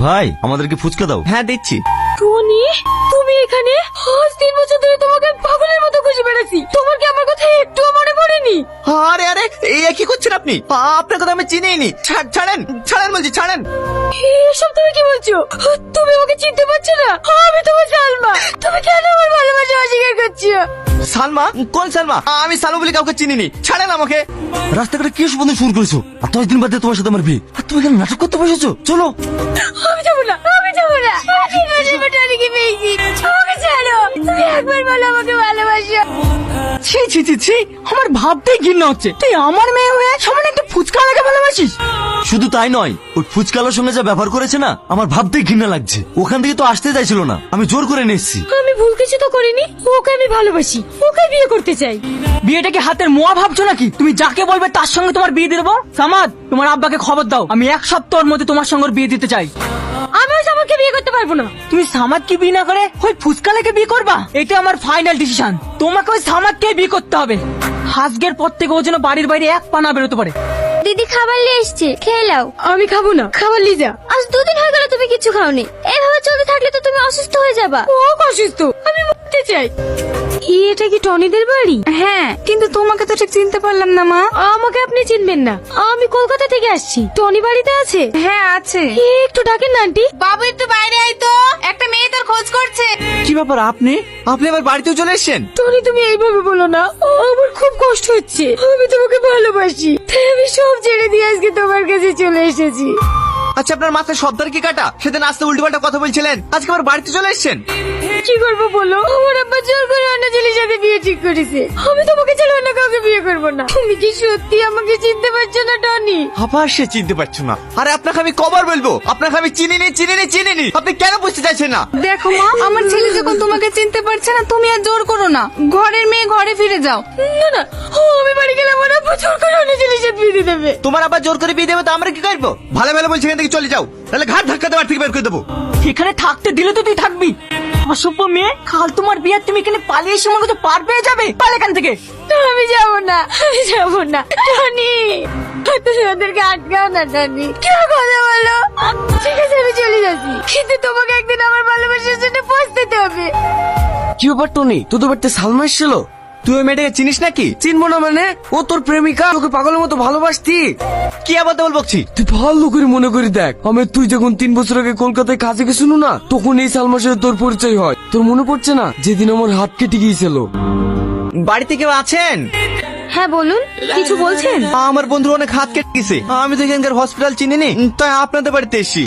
ভাই আমাদেরকে ফুচকা দাও। হ্যাঁ দিচ্ছি। টনি, তুমি এখানে? আজ 3 বছর ধরে তোমাকে আমি পাগলের মতো খুঁজে বেড়াচ্ছি। তোমার কি আমার কথা একটুও মনে পড়েনি? আরে আরে এই কি করছেন আপনি? আপনার কথা আমি চিনিনি। ছাড়েন ছাড়েন বলছি, ছাড়েন। এসব তুমি কি বলছো? তুমি আমাকে চিনতে পারছো না? আমি তোমার সালমা। তুমি কেন আমার ভালোবাসা অস্বীকার করছো? সালমা? কোন সালমা? আমি সালমা বলে কাউকে চিনিনি। ছাড়েন আমাকে। রাস্তাঘাটে কি সম্বন্ধে শুরু করেছো? আর 10 দিন বাদে তোমার সাথে আমার বিয়ে, আর তুমি কেন নাটক করতে বসেছো? চলো। আমি যাবো না, আমি যাবো না। আমি টনিকে পেয়েছি। আমাকে ছাড়ো। তুমি একবার বলো আমাকে ভালোবাসো। ছি ছি ছি ছি, আমার ভাবতেই ঘৃণা হচ্ছে। তুই আমার মেয়ে হয়ে সামান্য একটা ফুচকা আমাকে ভালোবাসিস? শুধু তাই নয়, ওই ফুচকালোর সঙ্গে যা ব্যবহার করেছে না, আমার ভাবতেই ঘৃণা লাগছে। ওখান থেকে তো আসতে চাইছিল না, আমি জোর করে নিয়ে এসেছি। আমি ভুল কিছু তো করিনি। ওকে আমি ভালোবাসি, ওকে বিয়ে করতে চাই। বিয়েটাকে হাতের মোয়া ভাবছো নাকি? তুমি যাকে বলবে তার সঙ্গে তোমার বিয়ে দিয়ে দেবো। সামাদ, তোমার আব্বাকে খবর দাও, আমি 1 সপ্তাহের মধ্যে তোমার সঙ্গে ওর বিয়ে দিতে চাই। আমি ওই সামাদকে বিয়ে করতে পারবো না। তুমি সামাদকে বিয়ে না করে ওই ফুচকালাকে বিয়ে করবা? এটা আমার ফাইনাল ডিসিশন। তোমাকে ওই সামাদকে বিয়ে করতে হবে। আজকের পর থেকে ও যেন বাড়ির বাইরে 1 পা না বেরোতে পারে। দিদি খাবার নিয়ে এসছে, খেয়ে নাও। আমি খাবো না, খাবার নিয়ে যা। আজ 2 দিন হয়ে গেল তুমি কিছু খাওনি। এভাবে চলতে থাকলে তো তুমি অসুস্থ হয়ে যাবা। ও অসুস্থ, আমি মরতে চাই। এটা কি টনিদের বাড়ি? হ্যাঁ, কিন্তু তোমাকে তো ঠিক চিনতে পারলাম না মা। আমাকে আপনি চিনবেন না, আমি কলকাতা থেকে আসছি। টনি বাড়িতে আছে? হ্যাঁ আছে। একটু ডাকেন না আন্টি। বাবু একটু বাইরে আয় তো, একটা মেয়ে তোর খোঁজ করছে। কি ব্যাপার আপনি আমার বাড়িতেও চলে এসেছেন? টনি তুমি এইভাবে বলো না, আমার খুব কষ্ট হচ্ছে। আমি তোমাকে ভালোবাসি, তাই আমি সব ছেড়ে দিয়ে আজকে তোমার কাছে চলে এসেছি। আচ্ছা আপনার মাথায় সর্দার কি কাটা? সেদিন আসতে উল্টোপাল্টা কথা বলছিলেন, আজকে আমার বাড়িতে চলে এসেছেন। কি করবো বলো? আমার আব্বা জোর করে অন্য ছেলের সাথে বিয়ে ঠিক করেছে। আমি তোমাকে ছাড়া অন্য কাউকে বিয়ে করবো না। তুমি কি সত্যি আমাকে চিনতে পারছো না টনি? আবার সে চিনতে পারছো না? আরে আপনাকে আমি কবার বলবো, আপনাকে আমি চিনিনি। আপনি কেন বুঝতে চাইছেন না? দেখো মা, আমার ছেলে যখন তোমাকে চিনতে পারছে না, তুমি আর জোর করো না। ঘরের মেয়ে ঘরে ফিরে যাও। না না, আমি বাড়ি গেলে আমার আব্বা জোর করে অন্য ছেলের সাথে বিয়ে দিয়ে দেবে। তোমার আবার জোর করে বিয়ে দেবে তো আমরা কি করবো? ভালো ভালো বলছি এখান থেকে চলে যাও, তাহলে ঘাট ধাক্কা দেওয়ার থেকে বের করে দেবো। এখানে থাকতে দিলে তো তুই থাকবি। অসভ্য মেয়ে, কাল তোমার বিয়ে, তুমি এখানে পালিয়ে এসে আমার কাছে পার পেয়ে যাবে। পাল এখান থেকে। আমি যাবো না, আমি যাবো না টনি। তুমি ওদেরকে আটকাও না টনি। কি কথা বলো? ঠিক আছে আমি চলে যাচ্ছি, কিন্তু তোমাকে একদিন আমার ভালোবাসার জন্য পৌঁছতে হবে। কি ব্যাপার টনি, তোদের বাড়িতে সালমা এসেছিল? তুই ওই মেয়েটাকে চিনিস নাকি? চিনবো না মানে? ও তোর প্রেমিকা, তোকে পাগলের মতো ভালোবাসতি। কি আবার বল বকছি? তুই ভালো করে মনে করে দেখ, তুই যখন 3 বছর আগে কলকাতায় কাজে গেছিল না, তখন এই সালমার সাথে তোর পরিচয় হয়। তোর মনে পড়ছে না যেদিন আমার হাত কেটে গিয়েছিল? বাড়িতে কেউ আছেন? হ্যাঁ বলুন, কিছু বলছেন? আমার বন্ধু অনেক হাত কেটে গেছে, আমি তো এখানকার হসপিটাল চিনিনি, তাই আপনাদের বাড়িতে এসেছি।